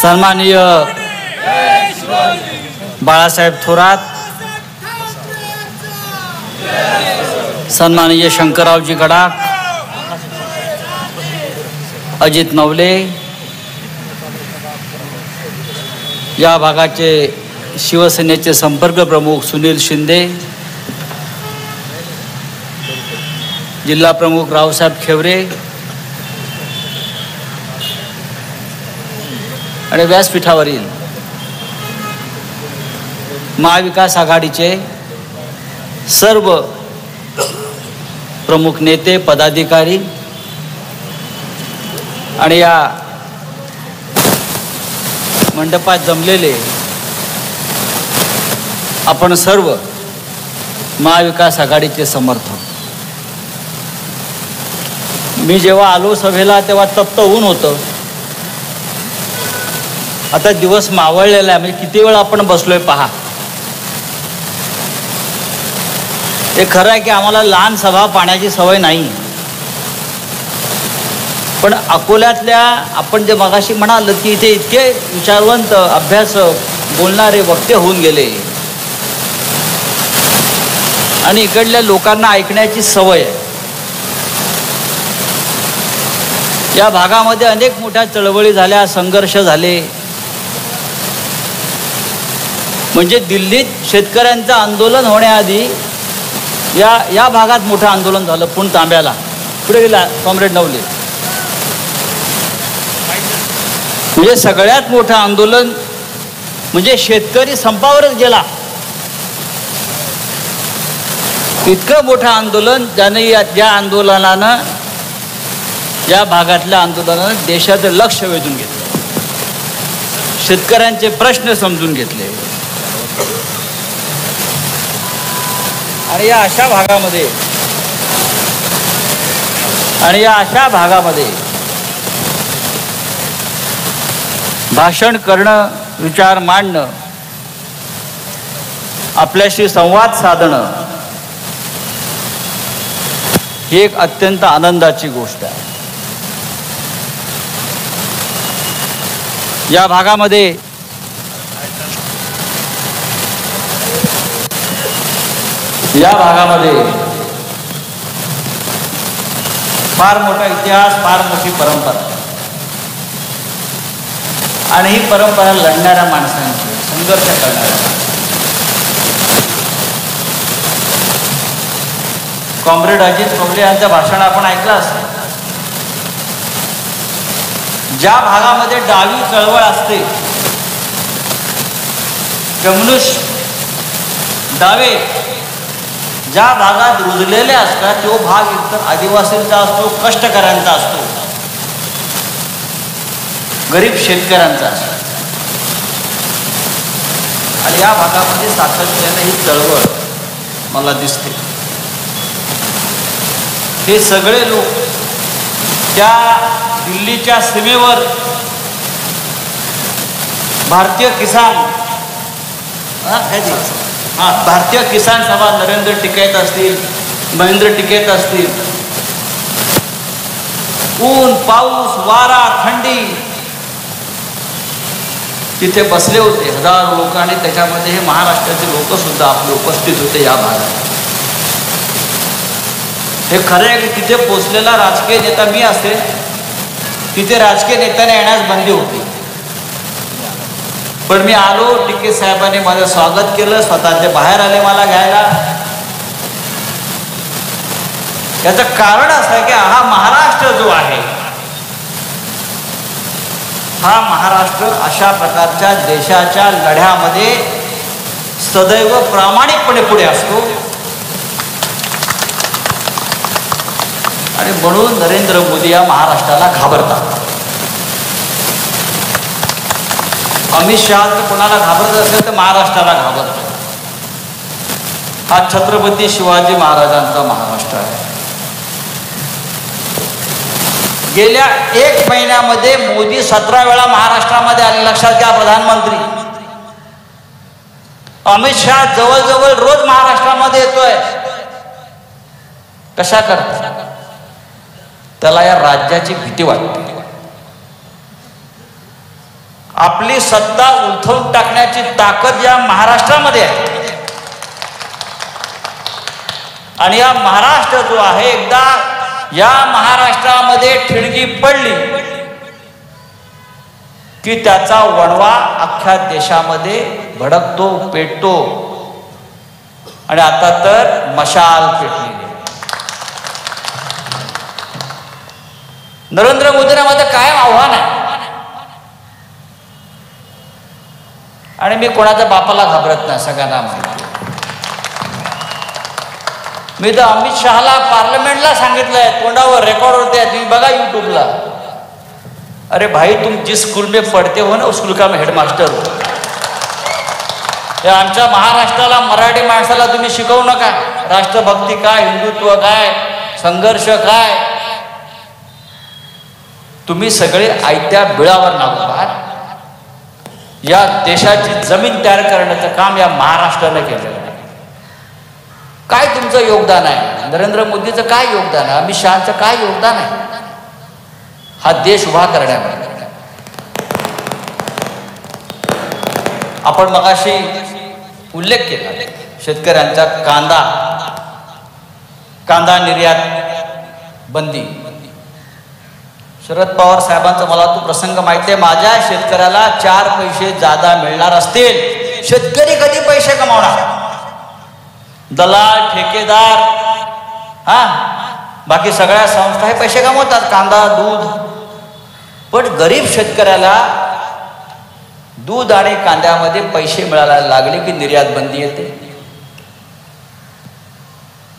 सन्माननीय बाळासाहेब थोरात, सन्माननीय शंकररावजी गडाख, अजित नवले, या भागाचे शिवसेनेचे संपर्क प्रमुख सुनील शिंदे, जिल्हा प्रमुख रावसाहेब खेवरे आणि व्यासपीठावरील महाविकास आघाडीचे सर्व प्रमुख नेते पदाधिकारी आणि या मंडपात जमलेले आपण सर्व महाविकास आघाडीचे समर्थक. मी जेव्हा आलो सभेला तेव्हा तप्त ऊन होतं. आता दिवस मावळलेला आहे, म्हणजे किती वेळ आपण बसलोय पहा. हे खरं आहे की आम्हाला लहान सभा पाण्याची सवय नाही, पण अकोल्यातल्या आपण जे मगाशी म्हणाल की इथे इतके विचारवंत अभ्यासक बोलणारे वक्ते होऊन गेले आणि इकडल्या लोकांना ऐकण्याची सवय आहे. या भागामध्ये अनेक मोठ्या चळवळी झाल्या, संघर्ष झाले. म्हणजे दिल्लीत शेतकऱ्यांचं आंदोलन होण्याआधी या भागात मोठं आंदोलन झालं. पुण तांब्याला पुढे गेला कॉम्रेड नवले. म्हणजे सगळ्यात मोठं आंदोलन म्हणजे शेतकरी संपावरच गेला. इतकं मोठं आंदोलन ज्याने ज्या आंदोलनानं या भागातल्या आंदोलनानं देशाचं लक्ष वेधून घेतलं, शेतकऱ्यांचे प्रश्न समजून घेतले. आणि या अशा भागामध्ये भाषण करणं, विचार मांडणं, आपल्याशी संवाद साधणं ही एक अत्यंत आनंदाची गोष्ट आहे. या भागामध्ये फार मोठा इतिहास, फार मोठी परंपरा आणि ही परंपरा लढणाऱ्या माणसांची, संघर्ष करणाऱ्या. कॉम्रेड अजित नवले यांचं भाषण आपण ऐकलं असेल. ज्या भागामध्ये डावी चळवळ असते, कम्युनिस्ट डावे ज्या भागात रुजलेले असतात तो भाग एकतर आदिवासींचा असतो, कष्टकऱ्यांचा असतो, गरीब शेतकऱ्यांचा असतो. आणि या भागामध्ये सातत्याने ही चळवळ मला दिसते. हे सगळे लोक त्या दिल्लीच्या सीमेवर भारतीय किसान सभा नरेंद्र टिकैत असतील, महेंद्र टिकैत असतील, ऊन, पाऊस, वारा, थंडी तिथे बसले होते हजारो लोक. आणि त्याच्यामध्ये हे महाराष्ट्राचे लोक सुद्धा आपले उपस्थित होते या भागात. हे खरं आहे की तिथे पोचलेला राजकीय नेता मी असेल, तिथे राजकीय नेत्याने येण्यास बंदी होती. पण मी आलो, टिके साहेबांनी माझं स्वागत केलं, स्वतः ते बाहेर आले मला घ्यायला. याचं कारण असं आहे की हा महाराष्ट्र जो आहे, हा महाराष्ट्र अशा प्रकारच्या देशाच्या लढ्यामध्ये सदैव प्रामाणिकपणे पुढे असतो. आणि म्हणून नरेंद्र मोदी या महाराष्ट्राला घाबरतात. अमित शहा जर कोणाला घाबरत असेल तर महाराष्ट्राला घाबरतो. हा छत्रपती शिवाजी महाराजांचा महाराष्ट्र आहे. गेल्या 1 महिन्यामध्ये मोदी 17 वेळा महाराष्ट्रामध्ये आले. लक्षात घ्या प्रधानमंत्री. अमित शहा जवळजवळ रोज महाराष्ट्रामध्ये येतोय. कशा करता? त्याला या राज्याची भीती वाटते. आपली सत्ता उलथवून टाकण्याची ताकद या महाराष्ट्रामध्ये आहे. आणि या महाराष्ट्र जो आहे, एकदा या महाराष्ट्रामध्ये ठिणगी पडली की त्याचा वणवा अख्ख्या देशामध्ये भडकतो, पेटतो. आणि आता तर मशाल पेटलेली. नरेंद्र मोदींना माझं कायम आव्हान आहे, आणि मी कोणाच्या बापाला घाबरत नाही, सगळ्यांना माहिती. मी तर अमित शहाला पार्लमेंटला सांगितलंय, तोंडावर रेकॉर्ड होते, तुम्ही बघा यूट्यूबला. अरे भाई, तुम जिस स्कूल में पढ़ते हो ना, उस स्कूल का मैं हेडमास्टर हो. आमच्या महाराष्ट्राला, मराठी माणसाला तुम्ही शिकवू नका राष्ट्रभक्ती काय, हिंदुत्व काय, संघर्ष काय. तुम्ही सगळे आयत्या बिळावर नागू आहात. या देशाची जमीन तयार करण्याचं काम या महाराष्ट्राने केलेलं आहे. काय तुमचं योगदान आहे? नरेंद्र मोदीचं काय योगदान आहे? अमित शहाचं काय योगदान आहे हा देश उभा करण्यामध्ये? आपण मगाशी उल्लेख केला शेतकऱ्यांचा कांदा निर्यात बंदी. शरद पवार साहेबांचा मला तो प्रसंग माहिती आहे. माझ्या शेतकऱ्याला 4 पैसे जादा मिळणार असतील, शेतकरी कधी पैसे कमावणार? दलाल, ठेकेदार, बाकी सगळ्या संस्था हे पैसे कमवतात, कांदा, दूध. पण गरीब शेतकऱ्याला दूध आणि कांद्यामध्ये पैसे मिळायला लागले की निर्यात बंदी येते.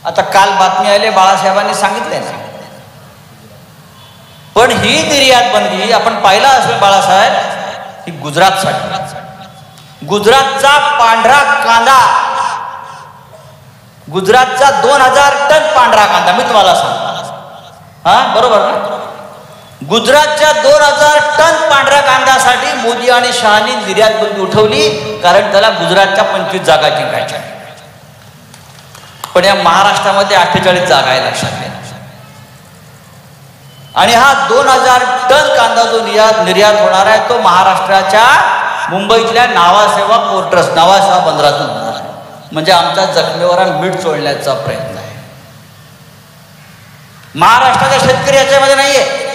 आता काल बातमी आली, बाळासाहेबांनी सांगितलंय ना. पण ही निर्यात बंदी आपण पाहिला असेल बाळासाहेब, ही गुजरातसाठी. गुजरातचा पांढरा कांदा, गुजरातचा 2000 टन पांढरा कांदा, मी तुम्हाला सांगतो, बरोबर ना? गुजरातच्या 2000 टन पांढऱ्या कांद्यासाठी मोदी आणि शहानी निर्यात बंदी उठवली, कारण त्याला गुजरातच्या 25 जागा जिंकायच्या. पण या महाराष्ट्रामध्ये 48 जागा आहे, लक्षात घ्या. आणि हा 2000 टन कांदा जो निर्यात होणार आहे, तो महाराष्ट्राच्या मुंबईतल्या नावासेवा पोर्ट्रस, नावासेवा बंदरातून होणार आहे. म्हणजे आमच्या जखमेवर मीठ चोळण्याचा प्रयत्न आहे. महाराष्ट्राचा शेतकरी याच्यामध्ये नाहीये.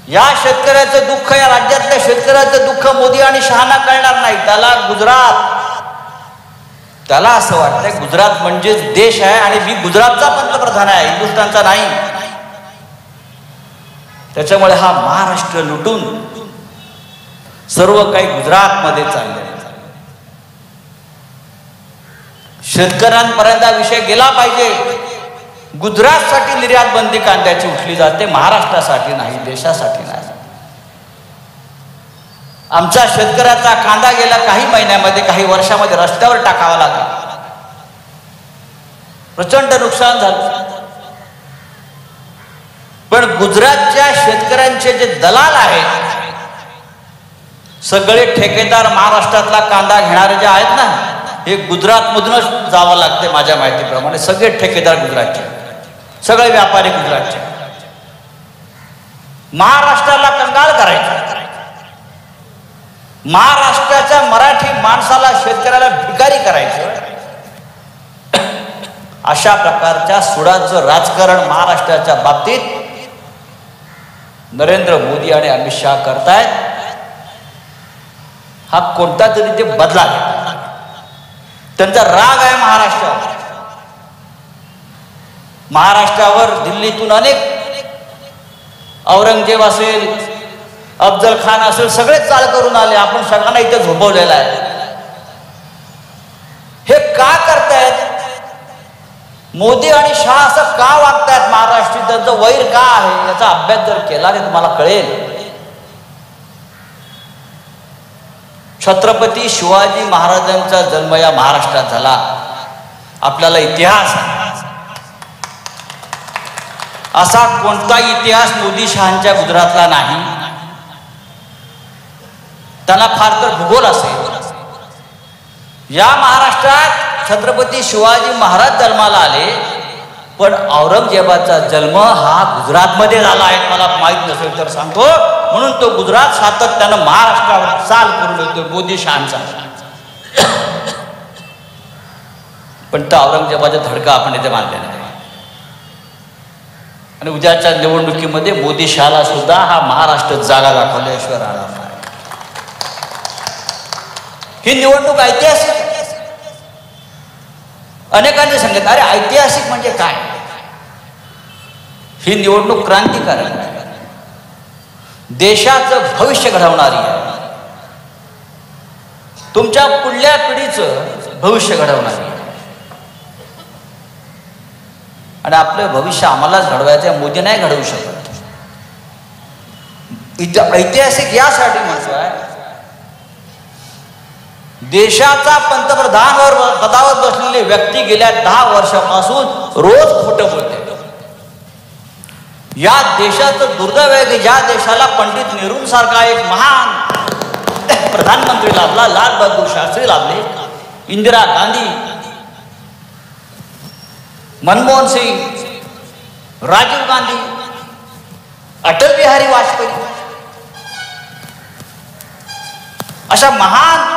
या शेतकऱ्याचं दुःख, या राज्यातल्या शेतकऱ्याचं दुःख मोदी आणि शहाना कळणार नाही. त्याला असं वाटतंय गुजरात म्हणजेच देश आहे, आणि मी गुजरातचा पंतप्रधान आहे, हिंदुस्थानचा नाही. त्याच्यामुळे हा महाराष्ट्र लुटून सर्व काही गुजरातमध्ये चाललंय. शेतकऱ्यांपर्यंत विषय गेला पाहिजे. गुजरातसाठी निर्यात बंदी कांद्याची उठली जाते, महाराष्ट्रासाठी नाही, देशासाठी नाही. आमच्या शेतकऱ्याचा कांदा गेल्या काही महिन्यामध्ये, काही वर्षामध्ये रस्त्यावर टाकावा लागला. प्रचंड नुकसान झालं. पण गुजरातच्या शेतकऱ्यांचे जे दलाल आहेत, सगळे ठेकेदार, महाराष्ट्रातला कांदा घेणारे जे आहेत ना, हे गुजरातमधूनच जावं लागते. माझ्या माहितीप्रमाणे सगळे ठेकेदार गुजरातचे, सगळे व्यापारी गुजरातचे. महाराष्ट्राला कंगाल करायचं, महाराष्ट्राच्या मराठी माणसाला, शेतकऱ्याला भिकारी करायचं, अशा प्रकारच्या सुडाचं राजकारण महाराष्ट्राच्या बाबतीत नरेंद्र मोदी आणि अमित शहा करतायत. हा कोणता तरी ते बदला घेतात. त्यांचा राग आहे महाराष्ट्रावर. महाराष्ट्रावर दिल्लीतून अनेक, औरंगजेब असेल, अफजल खान असेल, सगळे चाल करून आले. आपण सगळ्यांना इथे झोपवलेलं आहे. हे का करतायत? मोदी आणि शहा असं का वागतायत? महाराष्ट्रात त्यांचं वैर का आहे? याचा अभ्यास जर केला तर तुम्हाला कळेल. छत्रपती शिवाजी महाराजांचा जन्म या महाराष्ट्रात झाला. आपल्याला इतिहास आहे. असा कोणता इतिहास मोदी शहांच्या गुजरातला नाही. त्यांना फार तर भूगोल असेल. या महाराष्ट्रात छत्रपती शिवाजी महाराज जन्माला आले पण औरंगजेबाचा जन्म हा गुजरातमध्ये झाला आहे, मला माहीत नसेल तर सांगतो. म्हणून तो गुजरात सातत्यानं महाराष्ट्रावर चाल करून येतो मोदी शहांचा. पण त्या औरंगजेबाचा धडका आपण इथे मानलेला आहे. आणि उद्याच्या निवडणुकीमध्ये मोदी शहाला सुद्धा हा महाराष्ट्र जागा दाखवल्याशिवाय राहणार नाही. ही निवडणूक ऐतिहासिक आहे. अनेकांनी सांगितलं अरे ऐतिहासिक म्हणजे काय. ही निवडणूक क्रांतिकारक आहे, देशाचं भविष्य घडवणारी आहे, तुमच्या पुढल्या पिढीचं भविष्य घडवणारी आहे. आणि आपलं भविष्य आम्हालाच घडवायचं आहे, मोदी नाही घडवू शकत. ऐतिहासिक यासाठी म्हणतोय, देशाचा पंतप्रधान पदावर बसलेली व्यक्ती गेल्या 10 वर्षापासून रोज खोटं बोलते. या देशाचं दुर्दैव आहे की ज्या देशाला पंडित नेहरू सारखा एक महान प्रधानमंत्री लाभला, लाल बहादूर शास्त्री लाभले, इंदिरा गांधी, मनमोहन सिंग, राजीव गांधी, अटल बिहारी वाजपेयी, अशा महान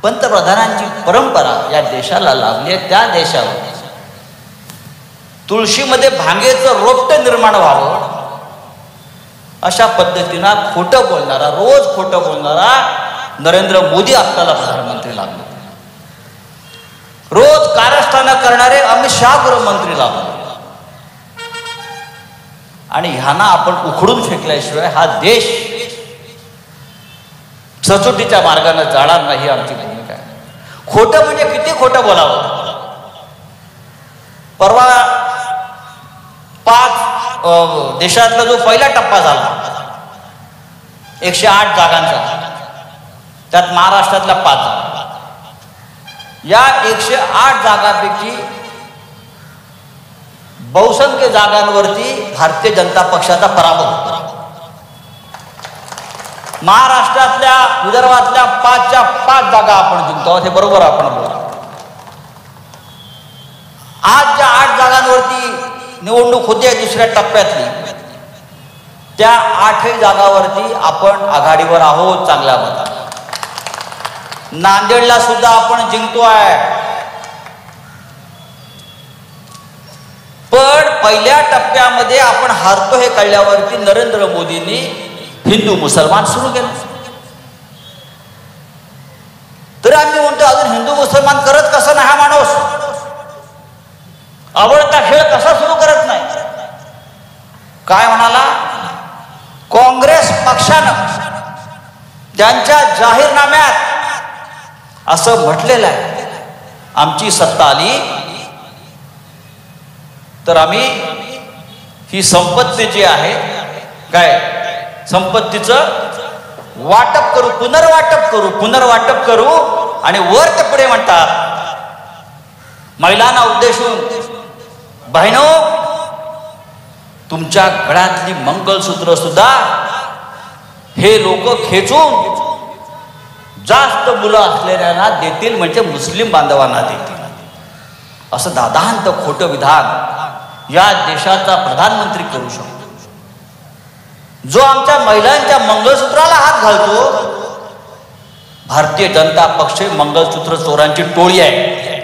पंतप्रधानांची परंपरा या देशाला लाभली आहे. त्या देशावर तुळशीमध्ये भांगेचं रोपटं निर्माण व्हावं अशा पद्धतीनं खोटं बोलणारा, रोज खोटं बोलणारा नरेंद्र मोदी आपल्याला प्रधानमंत्री लाभले. रोज कारस्थानं करणारे अमित शहा गृहमंत्री लाभले. आणि ह्यांना आपण उखडून फेकल्याशिवाय हा देश सचोटीच्या मार्गाने जाणार नाही, आमची भूमिका आहे. खोटं म्हणजे किती खोटं बोलावं. परवा 5 देशातला जो पहिला टप्पा झाला 108 जागांचा, त्यात महाराष्ट्रातल्या 5 जागा. या 108 जागांपैकी बहुसंख्य जागांवरती भारतीय जनता पक्षाचा पराभव होता. महाराष्ट्रातल्या, विदर्भातल्या 5च्या 5 जागा आपण जिंकतो, हे बरोबर आपण बोला. आज ज्या 8 जागांवरती निवडणूक होते दुसऱ्या टप्प्यातली, त्या 8ही जागावरती आपण आघाडीवर आहोत चांगल्या मताने. नांदेडला सुद्धा आपण जिंकतोय. पण पहिल्या टप्प्यामध्ये आपण हारतो हे कळल्यावरती नरेंद्र मोदींनी हिंदू मुसलमान सुरू केलं. तर आम्ही म्हणतो अजून हिंदू मुसलमान करत कसं नाही हा माणूस, आवडता खेळ कसा सुरू करत नाही. काय म्हणाला, काँग्रेस पक्षानं त्यांच्या जाहीरनाम्यात असं म्हटलेलं आहे, आमची सत्ता आली तर आम्ही ही संपत्ती जी आहे, काय संपत्तीचं वाटप करू, पुनर्वाटप करू. आणि वर ते पुढे म्हणतात महिलांना उद्देशून, बहिणो तुमच्या गळ्यातली मंगलसूत्र सुद्धा हे लोक खेचून जास्त मुलं असलेल्यांना देतील, म्हणजे मुस्लिम बांधवांना देतील. असं दादांत खोटं विधान या देशाचा प्रधानमंत्री करू शकतो. जो आमच्या महिलांच्या मंगळसूत्राला हात घालतो, भारतीय जनता पक्ष मंगळसूत्र चोरांची टोळी आहे.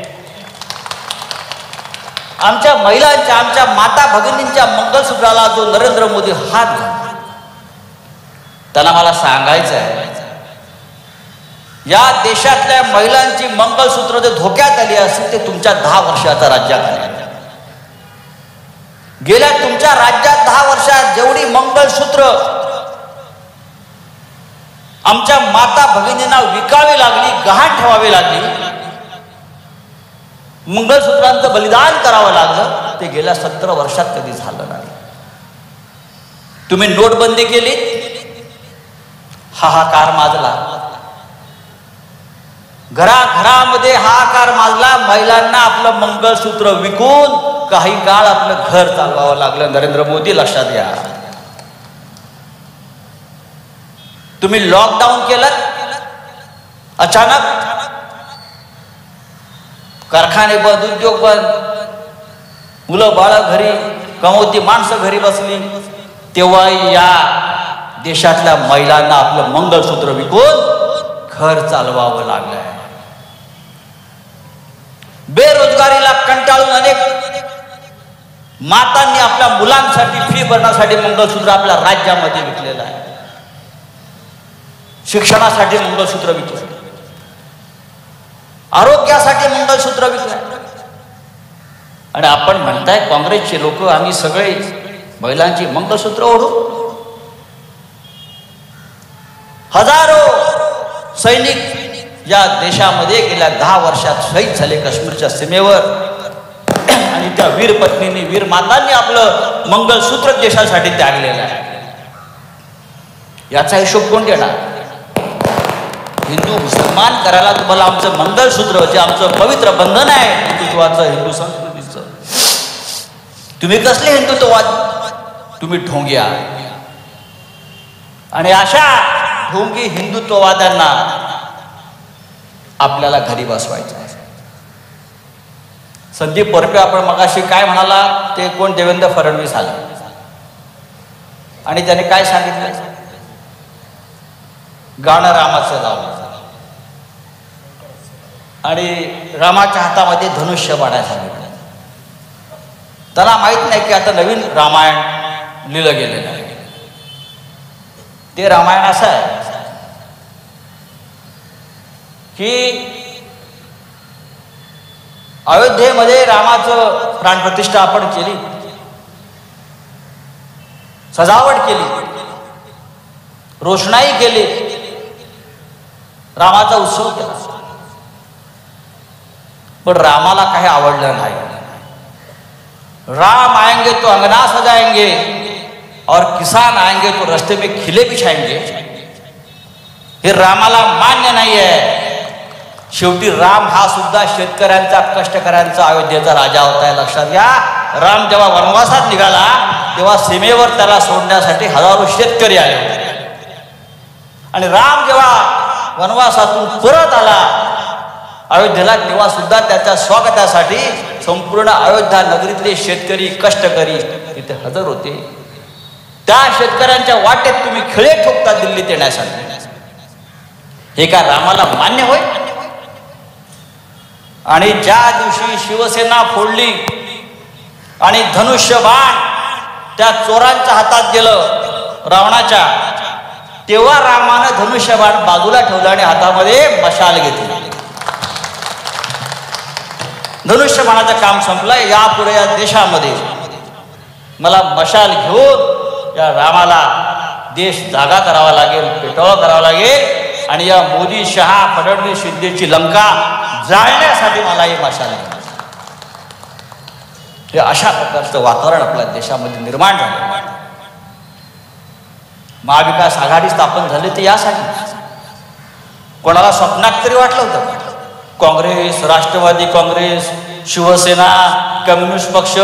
आमच्या महिलांच्या, आमच्या माता भगिनींच्या मंगळसूत्राला जो नरेंद्र मोदी हात घालतो, त्यांना मला सांगायचं आहे, या देशातल्या महिलांची मंगळसूत्र जे धोक्यात आली असतील ते तुमच्या 10 वर्षाच्या राज्यात आले. गेल्या तुमच्या राज्यात 10 वर्षात जेवढी मंगळसूत्र आमच्या माता भगिनींना विकावी लागली, गहाण ठेवावी लागली, मंगळसूत्रांचं बलिदान करावं लागलं, ते गेल्या 17 वर्षात कधी झालं नाही. तुम्ही नोटबंदी केली, हाहाकार माजला. घराघरामध्ये हाहाकार माजला. महिलांना आपलं मंगळसूत्र विकून काही काळ आपलं घर चालवावं लागलं. नरेंद्र मोदी लक्षात घ्या. तुम्ही लॉकडाऊन केलं, अचानक कारखाने बंद, उद्योग बंद, मुलं बाळं घरी, कमवती माणसं घरी बसली, तेव्हा या देशातल्या महिलांना आपलं मंगळसूत्र विकून घर चालवावं लागलंय. बेरोजगारीला कंटाळून अनेक मातांनी आपल्या मुलांसाठी फी भरण्यासाठी मंगळसूत्र आपल्या राज्यामध्ये विकलेलं आहे. शिक्षणासाठी मंगळसूत्र विकलं, आरोग्यासाठी मंगळसूत्र विकलं. आणि आपण म्हणताय काँग्रेसचे लोक आम्ही सगळे महिलांची मंगळसूत्र ओढू. हजारो सैनिक या देशामध्ये गेल्या 10 वर्षात शहीद झाले काश्मीरच्या सीमेवर. आणि त्या वीर पत्नींनी, वीर मातांनी आपलं मंगळसूत्र देशासाठी त्यागलेलं आहे. याचा हिशोब कोण देणार? हिंदू मुसलमान करायला तुम्हाला आमचं मंगळसूत्र, जे आमचं पवित्र बंधन आहे हिंदुत्वाचं, हिंदू संस्कृतीचं, तुम्ही कसले हिंदुत्ववाद? तुम्ही ढोंगी आहात. आणि अशा ढोंगी हिंदुत्ववाद्यांना आपल्याला घरी बसवायचं आहे. संदीप परपे आपण मगाशी काय म्हणाला, ते कोण? देवेंद्र फडणवीस आले आणि त्याने काय सांगितलं? गाणं रामाचं लावलं आणि रामाच्या हातामध्ये धनुष्य बाण सांगितलं. त्याला माहित नाही की आता नवीन रामायण लिहिलं गेलेलं आहे. ते रामायण असं आहे की अयोध्येमध्ये रामाचं प्राणप्रतिष्ठा आपण केली, सजावट केली, रोषणाई केली, रामाचा उत्सव केला. पण रामाला काही आवडलं नाही. राम आएंगे तो अंगना सजाएंगे और किसान आएंगे तो रस्ते में खिले बिछाएंगे. हे रामाला मान्य नाही आहे. शेवटी राम हा सुद्धा शेतकऱ्यांचा, कष्टकऱ्यांचा, अयोध्येचा राजा होता. लक्षात घ्या. राम जेव्हा वनवासात निघाला तेव्हा सीमेवर त्याला सोडण्यासाठी हजारो शेतकरी आले होते. आणि राम जेव्हा वनवासातून परत आला अयोध्येला, तेव्हा सुद्धा त्याच्या स्वागतासाठी संपूर्ण अयोध्या नगरीतले शेतकरी, कष्टकरी तिथे हजर होते. त्या शेतकऱ्यांच्या वाटेत तुम्ही खिळे ठोकता दिल्लीत येण्यासाठी. हे का रामाला मान्य होय? आणि ज्या दिवशी शिवसेना फोडली आणि धनुष्यबाण त्या चोरांच्या हातात गेलं रावणाच्या, तेव्हा रामानं धनुष्यबाण बाजूला ठेवलं आणि हातामध्ये मशाल घेतली. धनुष्यबाणाचं काम संपलंय. यापुढे या देशामध्ये मला मशाल घेऊन या रामाला देश जागा करावा लागेल, पेटोळा करावा लागेल. आणि या मोदी, शहा, फडणवीस, शिंदेची लंका जाळण्यासाठी मला ही मशाल घ्यायची. हे अशा प्रकारचं वातावरण आपल्या देशामध्ये निर्माण झालं. महाविकास आघाडी स्थापन झाली ते यासाठी. कोणाला स्वप्नात तरी वाटलं होतं काँग्रेस, राष्ट्रवादी काँग्रेस, शिवसेना, कम्युनिस्ट पक्ष,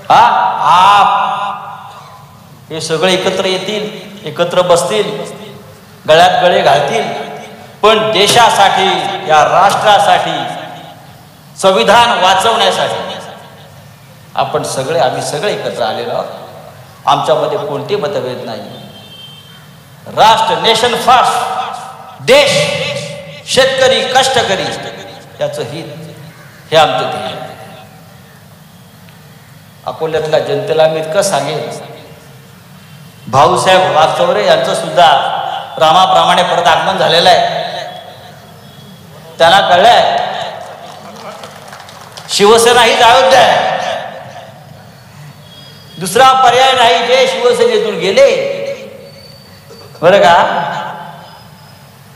आप हे सगळे एकत्र येतील, एकत्र बसतील, गळ्यात गळे घालतील, पण देशासाठी, या राष्ट्रासाठी, संविधान वाचवण्यासाठी आपण सगळे, आम्ही सगळे एकत्र आलेलो आहोत. आमच्यामध्ये कोणते मतभेद नाही. राष्ट्र, नेशन फर्स्ट, देश, शेतकरी, कष्टकरी याचं हित, हे आमचं ध्येय आहे. अकोल्यातल्या जनतेला मी इतकं सांगेन, भाऊसाहेब वागचौरे यांचं सुद्धा रामाप्रमाणे परत आगमन झालेलं आहे. त्यांना कळलंय शिवसेना हीच अयोध्या आहे, दुसरा पर्याय नाही. जे शिवसेनेतून गेले बरं का,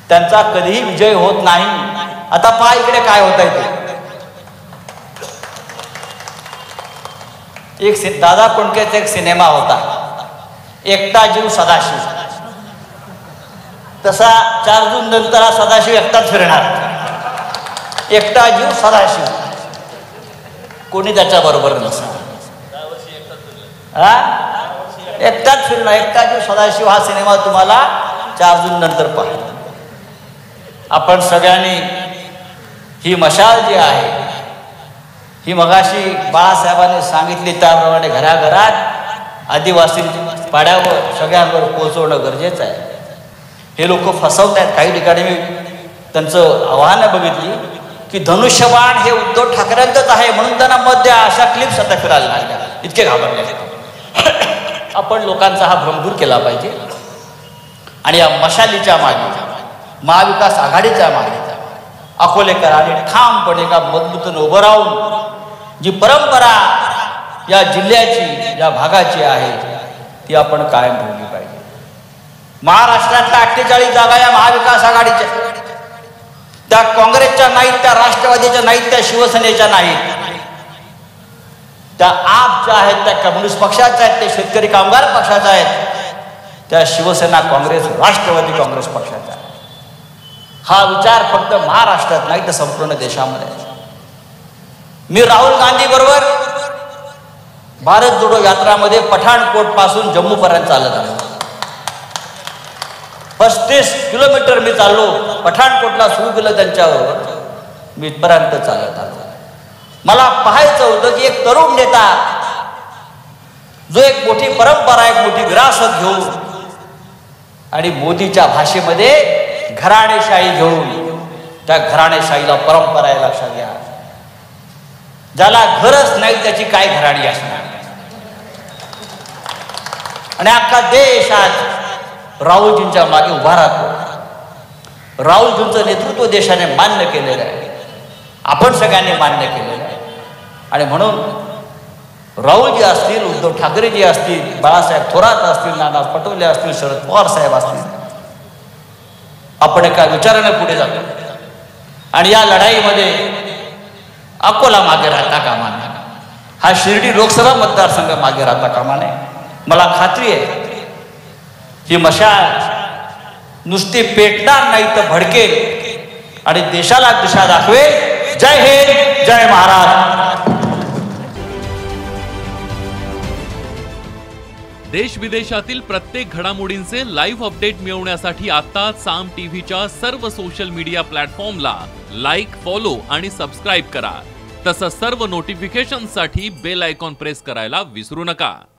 त्यांचा कधीही विजय होत नाही. आता पहा इकडे काय होत आहे ते. एक दादा कोंडकेचा एक सिनेमा होता, एकटा जीव सदाशिव. तसा 4 जून नंतर हा सदाशिव एकटाच फिरणार. एकटा जीव सदाशिव, कोणी त्याच्या बरोबर नसणार. एकटाच फिरणार, एकटा जीव सदाशिव हा सिनेमा तुम्हाला 4 जून नंतर पहा. आपण सगळ्यांनी ही मशाल जी आहे, ही मगाशी बाळासाहेबांनी सांगितली त्याप्रमाणे घराघरात आदिवासी पाड्यावर सगळ्यांवर पोहोचवणं गरजेचं आहे. हे लोक फसवत आहेत. काही ठिकाणी मी त्यांचं आव्हानं बघितली की धनुष्यबाण हे उद्धव ठाकरेंचंच आहे म्हणून त्यांना मत द्या, अशा क्लिप्स आता फिरायला लागल्या. इतके घाबरले. आपण लोकांचा हा भ्रम दूर केला पाहिजे आणि या मशालीच्या मागे, महाविकास आघाडीच्या मागे अकोलेकरांनी ठामपणे का मजबूतीने उभं राहून जी परंपरा या जिल्ह्याची या भागाची आहे ती आपण कायम ठेवली पाहिजे. महाराष्ट्रातल्या 48 जागा या महाविकास आघाडीच्या, त्या काँग्रेसच्या नाहीत, त्या राष्ट्रवादीच्या नाहीत, त्या शिवसेनेच्या नाहीत, त्या आपच्या आहेत, त्या कम्युनिस्ट पक्षाच्या आहेत, त्या शेतकरी कामगार पक्षाच्या आहेत, त्या शिवसेना काँग्रेस राष्ट्रवादी काँग्रेस पक्षाचा आहे. हा विचार फक्त महाराष्ट्रात नाही तर संपूर्ण देशामध्ये. मी राहुल गांधी बरोबर भारत जोडो यात्रामध्ये पठाणकोट पासून जम्मू पर्यंत चालत आलो. 35 किलोमीटर मी चाललो. पठाणकोटला सुरू केलं त्यांच्याबरोबर, मी इथपर्यंत चालत आलो. मला पाहायचं होतं की एक तरुण नेता जो एक मोठी परंपरा, एक मोठी विरासत घेऊन आणि मोदीच्या भाषेमध्ये घराणेशाही घेऊन, त्या घराणेशाहीला परंपरा आहे लक्षात घ्या. ज्याला घरच नाही त्याची काय घराणी असणार. आणि अख्खा देश आज राहुलजींच्या मागे उभा राहतो. राहुलजींचं नेतृत्व देशाने मान्य केलेलं आहे, आपण सगळ्यांनी मान्य केलेलं आहे. आणि म्हणून राहुलजी असतील, उद्धव ठाकरेजी असतील, बाळासाहेब थोरात असतील, नाना पटोले असतील, शरद पवार साहेब असतील, आपण एका विचाराने पुढे जातो. आणि या लढाईमध्ये अकोला मागे राहता कामा नये, हा शिर्डी लोकसभा मतदारसंघ मागे राहता कामा नये. मला खात्री आहे ही मशाल नुसती पेटणार नाही तर भडकेल आणि देशाला दिशा दाखवेल. जय हिंद, जय महाराष्ट्र. देश विदेशातील प्रत्येक घडामोडींचे लाईव्ह अपडेट मिळवण्यासाठी आता साम टीव्हीच्या सर्व सोशल मीडिया प्लॅटफॉर्मला लाईक, फॉलो आणि सबस्क्राईब करा. तसंच सर्व नोटिफिकेशनसाठी बेल आयकॉन प्रेस करायला विसरू नका.